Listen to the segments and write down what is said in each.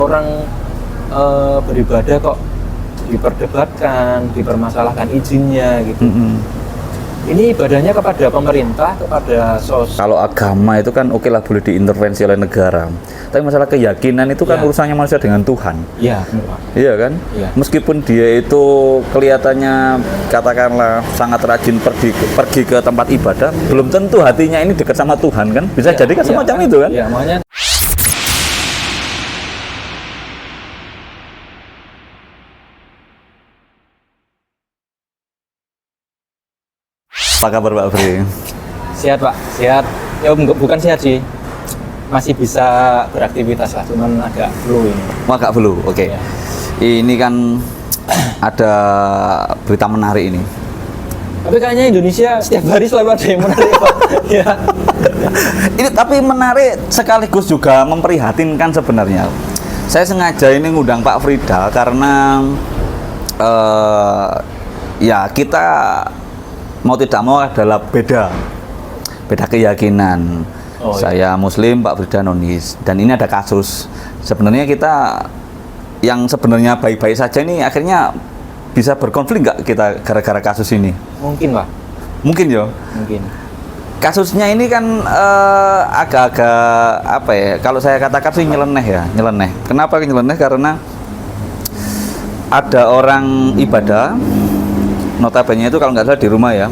orang beribadah kok diperdebatkan, dipermasalahkan izinnya gitu. Ini ibadahnya kepada pemerintah, kepada Kalau agama itu kan oke lah boleh diintervensi oleh negara. Tapi masalah keyakinan itu kan urusannya manusia dengan Tuhan. Iya, iya kan? Ya. Meskipun dia itu kelihatannya katakanlah sangat rajin pergi ke tempat ibadah, belum tentu hatinya ini dekat sama Tuhan kan? Bisa jadi kan semacam itu kan? Iya, makanya Apa kabar Pak Fri? sehat Pak, sehat. Ya bukan sehat sih, masih bisa beraktivitas lah, cuman agak flu ini. Agak flu, oke. Ya. Ini kan ada berita menarik ini. Tapi kayaknya Indonesia setiap hari selalu ada yang menarik Pak. Ya. Ini tapi menarik sekaligus juga memprihatinkan sebenarnya. Saya sengaja ini ngundang Pak Frida karena ya kita mau tidak mau adalah beda keyakinan. Saya Muslim, Pak Frida nonis, dan ini ada kasus. Sebenarnya kita yang sebenarnya baik-baik saja ini akhirnya bisa berkonflik nggak kita gara-gara kasus ini? Mungkin Pak. Mungkin ya. Mungkin. Kasusnya ini kan agak-agak apa ya? Kalau saya katakan sih nyeleneh ya, nyeleneh. Kenapa nyeleneh? Karena ada orang ibadah, notabene itu kalau nggak salah di rumah ya,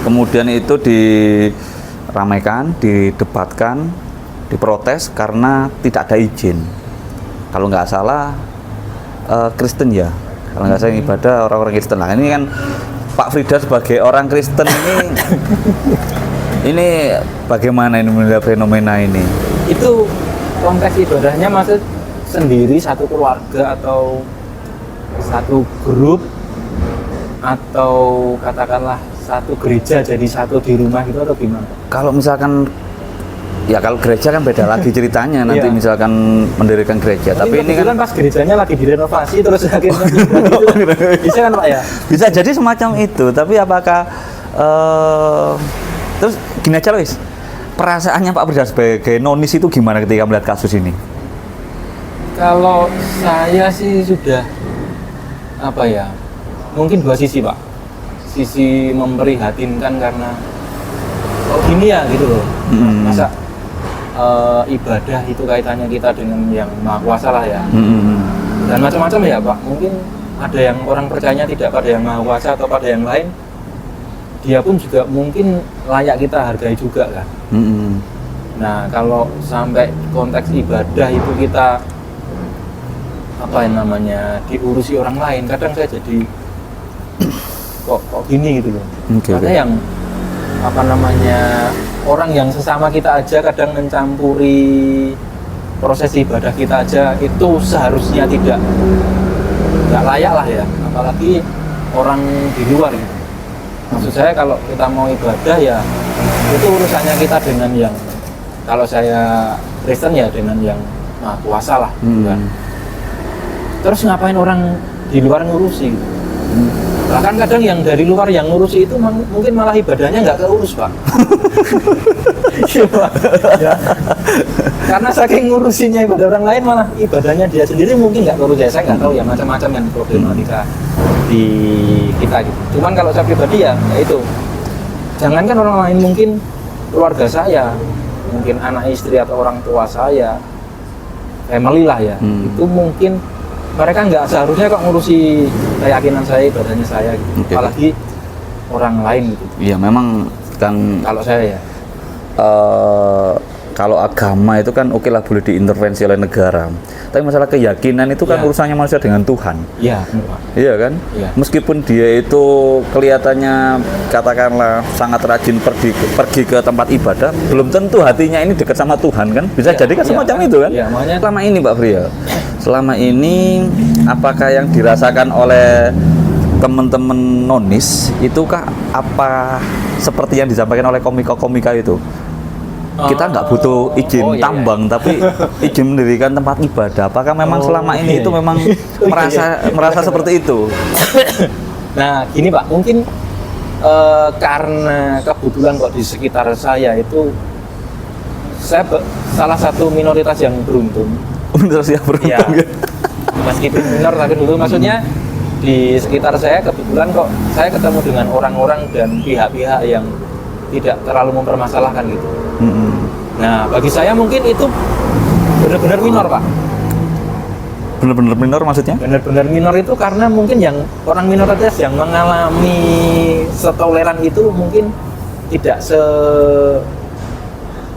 kemudian itu diramaikan, didebatkan, diprotes karena tidak ada izin. Kalau nggak salah Kristen ya, kalau nggak salah ibadah orang-orang Kristen lah. Ini kan Pak Frida sebagai orang Kristen ini bagaimana ini melihat fenomena ini? Itu konteks ibadahnya maksud sendiri, satu keluarga atau satu grup, atau katakanlah satu gereja jadi satu di rumah gitu atau gimana? Kalau misalkan ya kalau gereja kan beda lagi ceritanya nanti misalkan mendirikan gereja. Tapi ini kan pas gerejanya lagi direnovasi terus akhirnya bisa kan Pak ya? Bisa jadi semacam itu. Tapi apakah terus gini aja loh, perasaannya Pak Frida sebagai nonis itu gimana ketika melihat kasus ini? Kalau saya sih sudah apa ya? Mungkin dua sisi Pak. Sisi memprihatinkan karena gini ya gitu loh. Masa ibadah itu kaitannya kita dengan yang Maha Kuasa lah ya. Dan macam-macam ya Pak. Mungkin ada yang orang percayanya tidak pada yang Maha Kuasa atau pada yang lain. Dia pun juga mungkin layak kita hargai juga kan. Nah kalau sampai konteks ibadah itu kita apa yang namanya diurusi orang lain, kadang saya jadi kok gini gitu loh. Karena yang apa namanya orang yang sesama kita aja kadang mencampuri proses ibadah kita aja itu seharusnya tidak layak lah ya, apalagi orang di luar gitu. Maksud saya kalau kita mau ibadah ya itu urusannya kita dengan yang, kalau saya Kristen ya dengan yang Maha Kuasa lah kan. Terus ngapain orang di luar ngurusi gitu. Bahkan kadang yang dari luar yang ngurusi itu mungkin malah ibadahnya nggak keurus Pak. Iya Pak. Ya. Karena saking ngurusinya ibadah orang lain malah ibadahnya dia sendiri mungkin nggak keurus ya. Saya nggak tahu ya, macam-macam yang problematika di kita gitu. Cuman kalau saya pribadi ya itu, jangankan orang lain, mungkin keluarga saya, mungkin anak istri atau orang tua saya, family lah ya, itu mungkin mereka nggak seharusnya kok ngurusi keyakinan saya, ibadahnya saya gitu. Apalagi orang lain gitu. Iya memang kan kalau saya ya kalau agama itu kan oke lah boleh diintervensi oleh negara. Tapi masalah keyakinan itu kan urusannya manusia dengan Tuhan. Iya, iya kan? Ya. Meskipun dia itu kelihatannya katakanlah sangat rajin pergi ke tempat ibadah, belum tentu hatinya ini dekat sama Tuhan kan? Bisa jadi kan semacam itu kan? Iya, makanya selama ini Pak Fria, selama ini apakah yang dirasakan oleh teman-teman nonis itukah apa seperti yang disampaikan oleh komika-komika itu? Kita nggak butuh izin tambang, tapi izin mendirikan tempat ibadah. Apakah memang selama ini itu memang merasa seperti itu? Nah, gini Pak, mungkin karena kebetulan kok di sekitar saya itu saya salah satu minoritas yang beruntung. Komunitas yang beruntung Iya. ya. Meskipun minor tapi dulu maksudnya di sekitar saya kebetulan kok saya ketemu dengan orang-orang dan pihak-pihak yang tidak terlalu mempermasalahkan gitu. Mm-mm. Nah, bagi saya mungkin itu benar-benar minor, Pak. Bener-bener minor maksudnya? Benar-benar minor itu karena mungkin yang orang minoritas yang mengalami setoleran itu mungkin tidak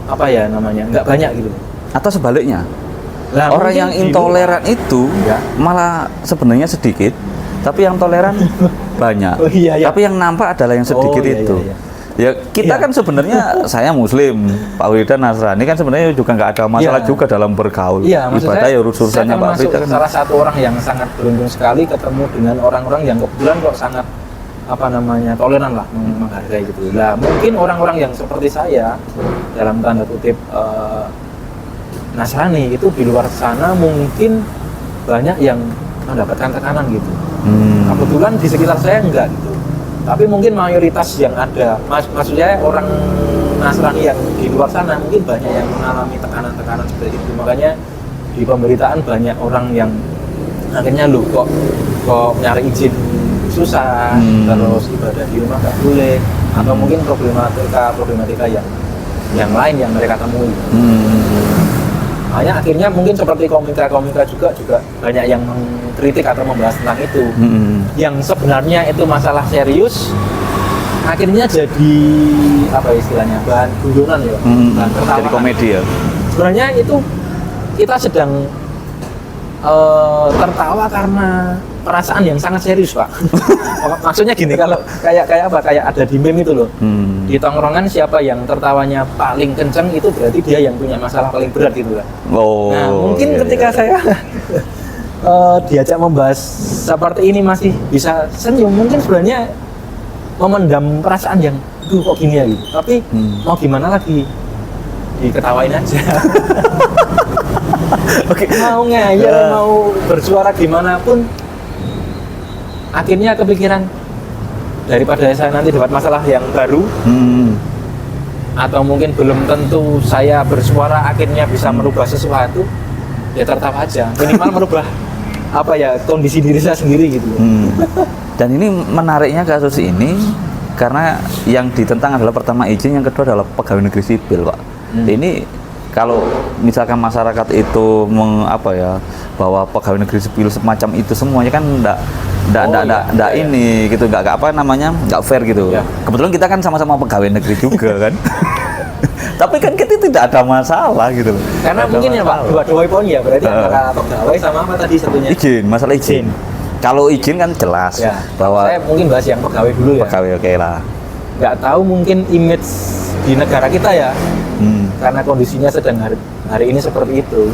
apa ya namanya, nggak banyak gitu. Atau sebaliknya? Nah, Orang mungkin yang di intoleran itu Ya. malah sebenarnya sedikit, tapi yang toleran banyak. Oh, iya, iya. Tapi yang nampak adalah yang sedikit Oh, iya, itu. iya, iya. Ya kita Iya. kan sebenarnya saya Muslim, Pak Wildan Nasrani kan sebenarnya juga nggak ada masalah Iya. juga dalam bergaul. Iya, maksud Ibadah saya, ya urusannya saya Pak termasuk Wildan kan. salah satu orang yang sangat beruntung sekali ketemu dengan orang-orang yang kebetulan kok sangat apa namanya toleran lah, menghargai gitu. Nah, mungkin orang-orang yang seperti saya dalam tanda kutip Nasrani itu di luar sana mungkin banyak yang mendapatkan tekanan gitu. Kebetulan di sekitar saya enggak gitu. Tapi mungkin mayoritas yang ada, maksudnya orang Nasrani yang di luar sana mungkin banyak yang mengalami tekanan-tekanan seperti itu. Makanya di pemberitaan banyak orang yang akhirnya lu kok nyari izin susah, terus ibadah di rumah nggak boleh, atau mungkin problematika yang lain yang mereka temui. Makanya akhirnya mungkin seperti komika juga banyak yang mengkritik atau membahas tentang itu. Yang sebenarnya itu masalah serius, akhirnya jadi apa istilahnya, bahan guyonan ya, bahan tertawa. Jadi komedi ya. Sebenarnya itu kita sedang tertawa karena perasaan yang sangat serius, Pak. Maksudnya gini, kalau kayak ada di meme itu loh. Di tongkrongan siapa yang tertawanya paling kenceng itu berarti dia yang punya masalah paling berat gitu kan. Oh. Nah, mungkin iya, ketika iya. saya diajak membahas seperti ini masih bisa senyum, mungkin sebenarnya memendam perasaan yang duh kok gini ya gitu. Tapi mau gimana lagi? Diketawain aja. Oke. Mau ngeyel, mau bersuara gimana pun akhirnya kepikiran daripada saya nanti dapat masalah yang baru atau mungkin belum tentu saya bersuara akhirnya bisa merubah sesuatu, ya tertawa aja, minimal merubah apa ya kondisi diri saya sendiri gitu. Dan ini menariknya kasus ini karena yang ditentang adalah pertama izin, yang kedua adalah pegawai negeri sipil, Pak. Ini kalau misalkan masyarakat itu bahwa pegawai negeri sipil semacam itu semuanya kan enggak ini gitu, enggak apa namanya, enggak fair gitu. Ya. Kebetulan kita kan sama-sama pegawai negeri juga kan. Tapi kan kita tidak ada masalah gitu loh. Karena Nggak ada mungkin ya Pak, masalah. dua poin ya, berarti antara pegawai sama apa tadi satunya? Izin, masalah izin. Kalau izin kan jelas Ya, bahwa saya mungkin bahas yang pegawai dulu ya. pegawai oke lah. Nggak tahu mungkin image di negara kita ya, karena kondisinya sedang hari ini seperti itu.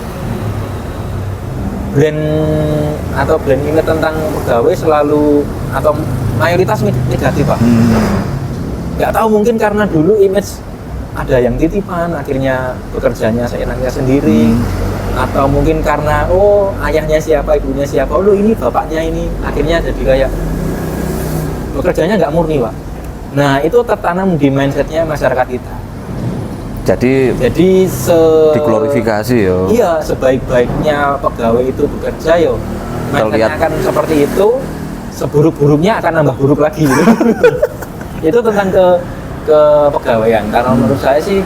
Brand image tentang pegawai selalu atau mayoritas negatif, Pak. Nggak tahu mungkin karena dulu image ada yang titipan, akhirnya bekerjanya seenaknya sendiri, atau mungkin karena ayahnya siapa, ibunya siapa, ini bapaknya ini, akhirnya jadi kayak bekerjanya nggak murni, Pak. Nah, itu tertanam di mindsetnya masyarakat kita. Jadi diglorifikasi ya. Iya, sebaik-baiknya pegawai itu bekerja yo. Mindsetnya akan seperti itu, seburuk-buruknya akan nambah buruk lagi gitu. Itu tentang kepegawaian. Karena menurut saya sih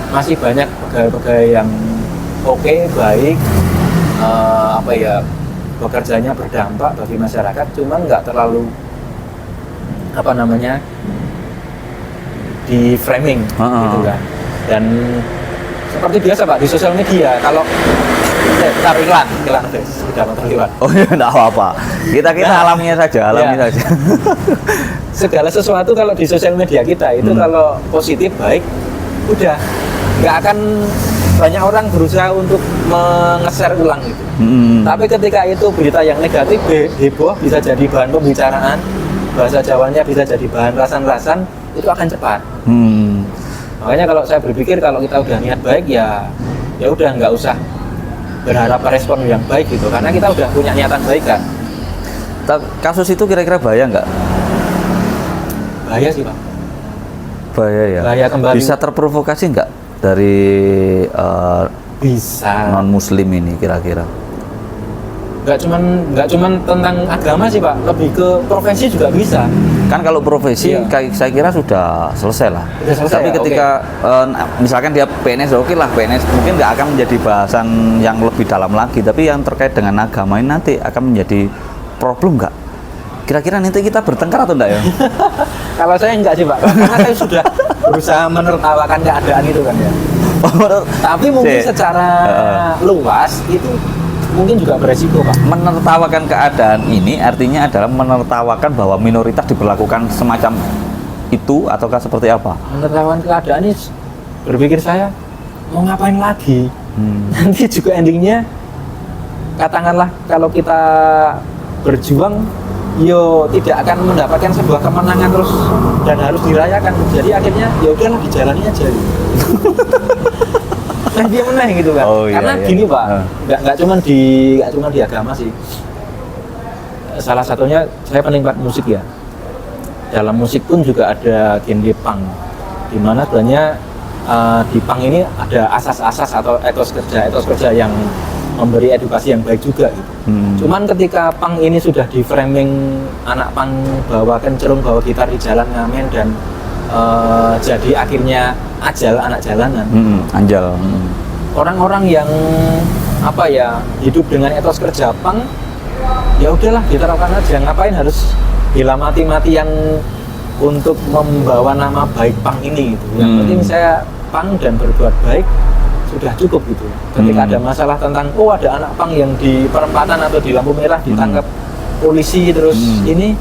masih banyak pegawai-pegawai yang oke, baik, bekerjanya berdampak bagi masyarakat, cuma nggak terlalu di framing gitu kan. Dan seperti biasa Pak di sosial media, kalau bentar iklan guys, sudah nonton iklan. Oh ya, enggak apa-apa. Kita alaminya saja. Segala sesuatu kalau di sosial media kita itu kalau positif baik, udah nggak akan banyak orang berusaha untuk menge-share ulang gitu. Tapi ketika itu berita yang negatif, heboh, bisa jadi bahan pembicaraan, bahasa Jawanya bisa jadi bahan rasan-rasan, itu akan cepat. Makanya kalau saya berpikir kalau kita udah niat baik ya udah nggak usah berharap respon yang baik gitu, karena kita udah punya niatan baik kan. Kasus itu kira-kira bahaya nggak? Bahaya sih Pak. Bahaya ya. Bahaya kembali. Bisa terprovokasi nggak dari Bisa. non muslim ini kira-kira? Nggak cuman tentang agama sih Pak, lebih ke profesi juga bisa. Kan kalau profesi Iya. saya kira sudah selesai lah. Sudah selesai Tapi ya? ketika misalkan dia PNS, oke lah PNS mungkin nggak akan menjadi bahasan yang lebih dalam lagi. Tapi yang terkait dengan agama ini nanti akan menjadi problem nggak? Kira-kira nanti kita bertengkar atau enggak ya? Kalau saya enggak sih Pak, karena saya sudah berusaha menertawakan keadaan itu kan ya. Tapi mungkin Si- secara luas itu mungkin juga beresiko Pak. Menertawakan keadaan ini artinya adalah menertawakan bahwa minoritas diperlakukan semacam itu ataukah seperti apa? Menertawakan keadaan ini berpikir saya mau ngapain lagi? Nanti juga endingnya katakanlah kalau kita berjuang yo tidak akan mendapatkan sebuah kemenangan terus dan harus dirayakan. Jadi akhirnya ya udahlah dijalani aja. Nah dia menang gitu kan. Oh, iya, Karena iya. gini Pak, nggak cuma di agama sih. Salah satunya saya penikmat musik ya. Dalam musik pun juga ada genre punk, di mana sebenarnya di punk ini ada asas-asas atau etos kerja yang memberi edukasi yang baik juga gitu. Cuman ketika punk ini sudah di framing anak punk bawa kencerung, bawa gitar di jalan ngamen dan jadi akhirnya anak jalanan. Anjal. Orang-orang yang apa ya hidup dengan etos kerja punk, ya udahlah diterapkan aja. Ngapain harus gila mati-matian untuk membawa nama baik punk ini gitu. Yang penting saya punk dan berbuat baik sudah cukup gitu. Ketika ada masalah tentang ada anak punk yang di perempatan atau di lampu merah ditangkap polisi terus ini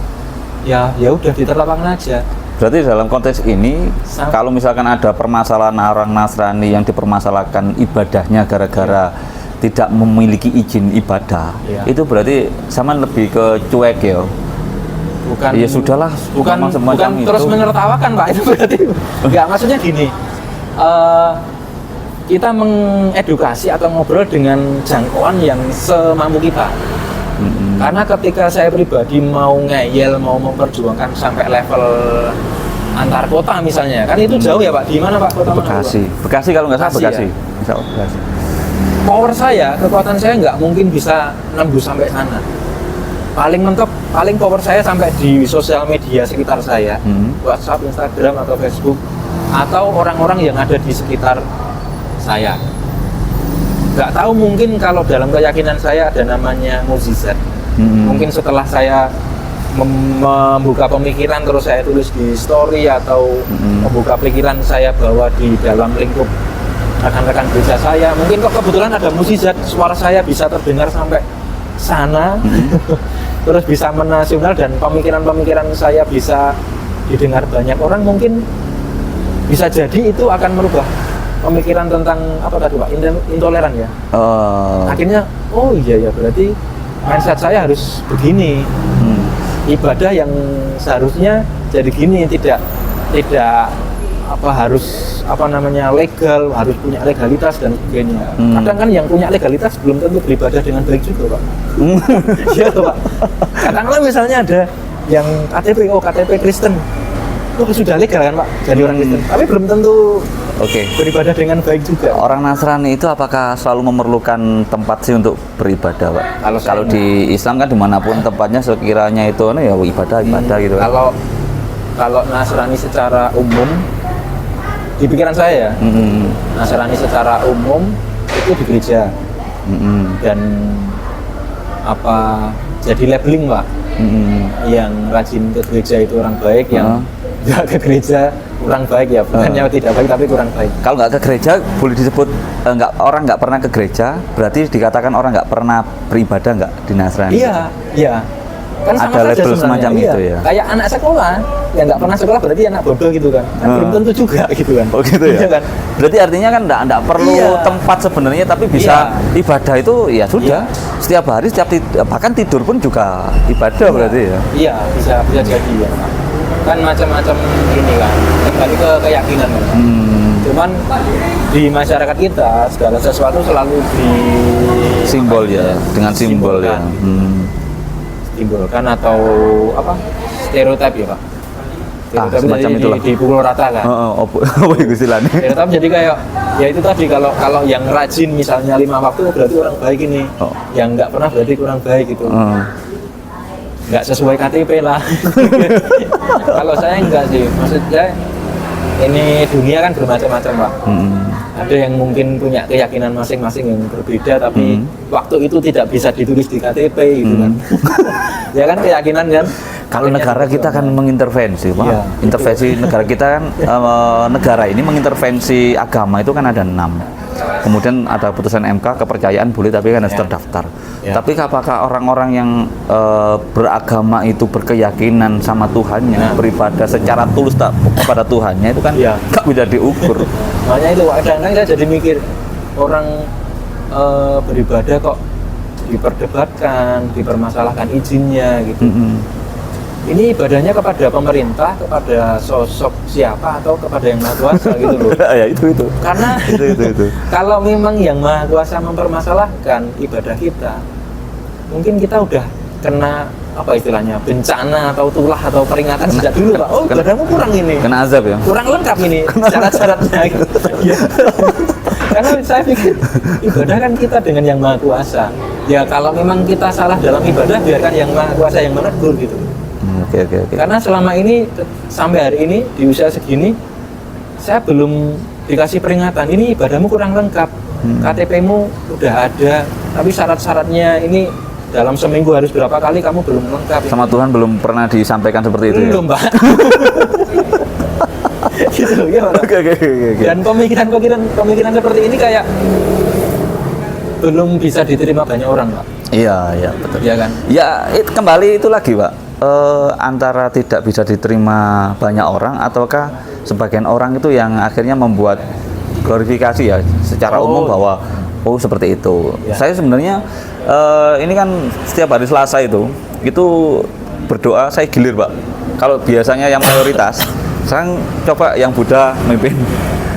ya udah diterapkan aja. Berarti dalam konteks ini, kalau misalkan ada permasalahan orang Nasrani yang dipermasalahkan ibadahnya gara-gara tidak memiliki izin ibadah, itu berarti sama lebih ke cuek ya? Bukan. Ya sudahlah, bukan semacam terus itu. menertawakan Pak, itu berarti enggak, maksudnya gini. Kita mengedukasi atau ngobrol dengan jangkauan yang semampu kita. Karena ketika saya pribadi mau ngeyel, mau memperjuangkan sampai level antar kota misalnya, kan itu jauh ya Pak. Di mana Pak kota? Bekasi. Bekasi kalau nggak salah Bekasi. Ya? Insya Allah Bekasi. Power saya, kekuatan saya nggak mungkin bisa nembus sampai sana. Paling mentok, paling power saya sampai di sosial media sekitar saya, WhatsApp, Instagram atau Facebook, atau orang-orang yang ada di sekitar saya. Nggak tahu, mungkin kalau dalam keyakinan saya ada namanya mukjizat. Mungkin setelah saya membuka pemikiran terus saya tulis di story atau membuka pikiran saya bahwa di dalam lingkup rekan-rekan gereja saya, mungkin kok kebetulan ada mukjizat, suara saya bisa terdengar sampai sana, terus bisa menasional dan pemikiran-pemikiran saya bisa didengar banyak orang, mungkin bisa jadi itu akan merubah pemikiran tentang apa tadi Pak, intoleran ya. Akhirnya iya berarti mindset saya harus begini. Ibadah yang seharusnya jadi gini, tidak harus legal, harus punya legalitas dan sebagainya. Kadang kan yang punya legalitas belum tentu beribadah dengan baik juga Pak. Iya Pak. Kadang-kadang misalnya ada yang KTP Kristen, sudah legal kan Pak jadi orang Kristen, tapi belum tentu beribadah dengan baik juga. Orang Nasrani itu apakah selalu memerlukan tempat sih untuk beribadah Pak? Kalau di Islam kan dimanapun tempatnya sekiranya itu ya ibadah gitu. Kalau Nasrani secara umum, di pikiran saya ya, Nasrani secara umum itu di gereja dan jadi labeling Pak. Yang rajin ke gereja itu orang baik, yang nggak ke gereja kurang baik ya, bukannya tidak baik tapi kurang baik. Kalau nggak ke gereja boleh disebut orang nggak pernah ke gereja, berarti dikatakan orang nggak pernah beribadah nggak di Nasrani? Iya. Kan sama ada saja label sebenarnya. semacam itu ya. Kayak anak sekolah yang nggak pernah sekolah berarti anak bodoh gitu kan. Belum tentu juga gitu kan. Oh gitu ya. Kan? Berarti artinya kan nggak perlu tempat sebenarnya, tapi bisa ibadah itu ya sudah. Setiap hari, bahkan tidur pun juga ibadah berarti ya. Iya, bisa jadi ya. Kan macam-macam ini kan, kembali ke keyakinan kan. Cuman di masyarakat kita segala sesuatu selalu simbol ya, dengan simbol ya. Simbolkan atau stereotip ya Pak. semacam itulah. Di pukul rata kan. Apa itu istilahnya? Stereotip jadi kayak ya itu tadi, kalau yang rajin misalnya 5 waktu berarti orang baik ini. Yang nggak pernah berarti kurang baik gitu. Nggak sesuai KTP lah. Kalau saya enggak sih, maksudnya ini dunia kan bermacam-macam Pak. Ada yang mungkin punya keyakinan masing-masing yang berbeda, tapi waktu itu tidak bisa ditulis di KTP gitu kan. Ya kan keyakinan kan. Kalau negara kita kan mengintervensi Pak. Ya, intervensi itu. Negara kita kan negara ini mengintervensi agama itu kan ada 6. Kemudian ada putusan MK, kepercayaan boleh tapi kan harus terdaftar. Tapi apakah orang-orang yang beragama itu berkeyakinan sama Tuhannya, beribadah secara tulus tak kepada Tuhannya itu kan nggak bisa diukur. Makanya itu kadang-kadang saya jadi mikir, orang beribadah kok diperdebatkan, dipermasalahkan izinnya gitu. Ini ibadahnya kepada pemerintah, kepada sosok siapa, atau kepada yang Maha Kuasa gitu loh. Ya itu. Karena itu. Kalau memang yang Maha Kuasa mempermasalahkan ibadah kita, mungkin kita udah kena apa istilahnya, bencana atau tulah atau peringatan sejak dulu Pak. Oh, ibadahmu kurang ini. Kena azab ya? Kurang lengkap ini syarat-syaratnya gitu. Karena saya pikir ibadah kan kita dengan yang Maha Kuasa. Ya kalau memang kita salah dalam ibadah, biarkan yang Maha Kuasa yang menegur gitu. Oke. Karena selama ini sampai hari ini di usia segini saya belum dikasih peringatan, ini ibadahmu kurang lengkap, KTP-mu udah ada tapi syarat-syaratnya ini dalam seminggu harus berapa kali kamu belum lengkap. Sama Tuhan belum pernah disampaikan seperti itu. Belum Mbak. Gitu ya Pak. Oke. Dan pemikiran seperti ini kayak belum bisa diterima banyak orang Pak. Iya betul. Iya kan? Ya kembali itu lagi Pak. Antara tidak bisa diterima banyak orang ataukah sebagian orang itu yang akhirnya membuat glorifikasi ya secara umum bahwa seperti itu. Saya sebenarnya ini kan setiap hari Selasa itu berdoa saya gilir Pak. Kalau biasanya yang mayoritas sekarang coba yang Buddha memimpin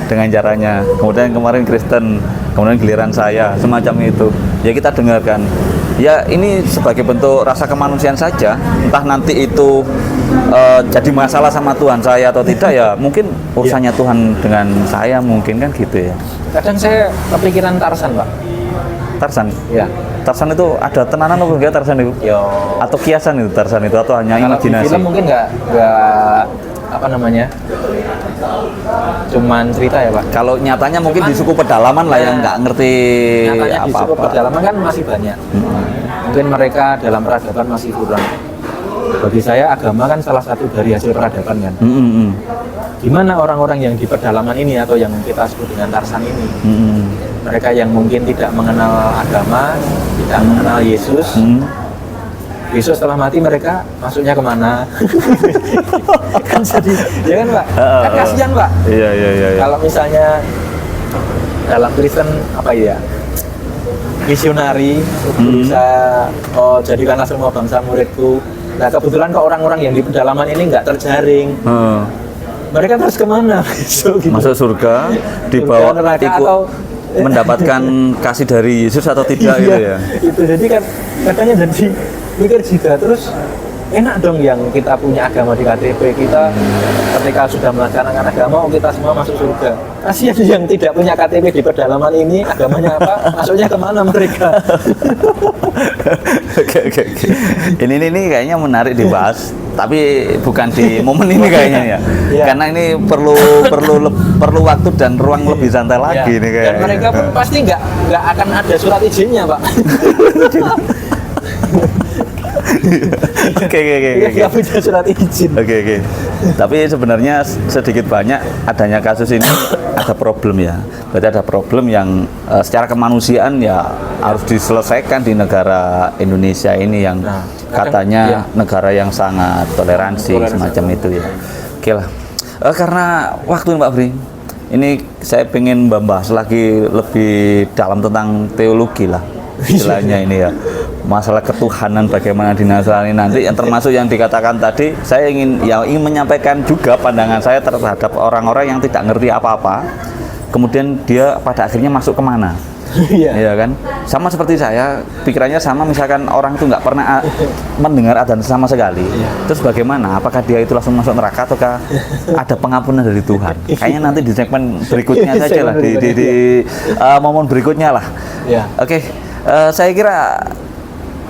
dengan caranya, kemudian kemarin Kristen, kemudian giliran saya, semacam itu. Ya kita dengarkan. Ya ini sebagai bentuk rasa kemanusiaan saja, entah nanti itu jadi masalah sama Tuhan saya atau tidak, ya mungkin urusannya Tuhan dengan saya, mungkin kan gitu ya. Kadang saya kepikiran Tarsan Pak. Tarsan? Ya. Tarsan itu ada tenanan atau enggak Tarsan itu? Yo. Atau kiasan itu Tarsan itu, atau hanya kalau imajinasi? Kalau film mungkin nggak apa namanya, cuman cerita ya Pak. Kalau nyatanya mungkin di suku pedalaman lah yang nggak ngerti nyatanya apa-apa. Di suku pedalaman kan masih banyak. Mungkin mereka dalam peradaban masih kurang. Bagi saya agama kan salah satu dari hasil peradaban kan. Gimana orang-orang yang di pedalaman ini atau yang kita sebut dengan Tarsan ini, mereka yang mungkin tidak mengenal agama, tidak mengenal Yesus, Yesus setelah mati mereka masuknya kemana? Kan jadi, ya kan Pak? Kan kasihan Pak. Iya. Kalau misalnya dalam Kristen apa ya? Misionari bisa jadikanlah semua bangsa muridku. Nah kebetulan kok orang-orang yang di pedalaman ini nggak terjaring. Mereka terus kemana? Gitu. Masuk surga, dibawa ikut mendapatkan kasih dari Yesus atau tidak gitu ya? Itu jadi kan katanya jadi mikir juga, terus enak dong yang kita punya agama di KTP kita, ketika sudah melaksanakan agama kita semua masuk surga. Kasihan yang tidak punya KTP di pedalaman ini, agamanya apa, masuknya kemana mereka? Oke. Ini kayaknya menarik dibahas, tapi bukan di momen ini kayaknya ya. Karena ini perlu waktu dan ruang lebih santai lagi nih kayaknya. Dan mereka pun pasti nggak akan ada surat izinnya Pak. Oke. Nggak punya surat izin. Oke. Tapi sebenarnya sedikit banyak adanya kasus ini ada problem ya. Berarti ada problem yang secara kemanusiaan ya harus diselesaikan di negara Indonesia ini yang katanya negara yang sangat toleransi semacam itu ya. Oke lah. Karena waktu Pak Bri, ini saya pengen membahas lagi lebih dalam tentang teologi lah istilahnya ini ya, masalah ketuhanan bagaimana di Nasrani nanti, yang termasuk yang dikatakan tadi. Saya ingin menyampaikan juga pandangan saya terhadap orang-orang yang tidak ngerti apa-apa, kemudian dia pada akhirnya masuk kemana. Iya. Iya kan? Sama seperti saya, pikirannya sama, misalkan orang itu nggak pernah mendengar adzan sama sekali. Terus bagaimana? Apakah dia itu langsung masuk neraka ataukah ada pengampunan dari Tuhan? Kayaknya nanti di segmen berikutnya saja lah, di momen berikutnya lah. Iya. Oke, saya kira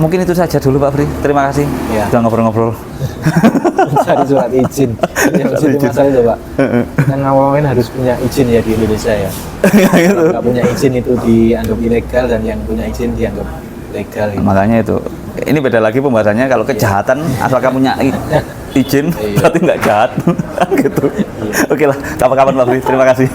mungkin itu saja dulu Pak Bri. Terima kasih Iya. sudah ngobrol-ngobrol. Cari surat izin. Yang jadi masalah itu Pak. Kan awalnya harus punya izin ya di Indonesia ya. Gitu. Nggak punya izin itu dianggap ilegal dan yang punya izin dianggap legal. Gitu. Makanya itu. Ini beda lagi pembahasannya kalau kejahatan asal kamu punya izin Iya. berarti nggak jahat gitu. Oke lah, kapan-kapan Pak Bri. Terima kasih.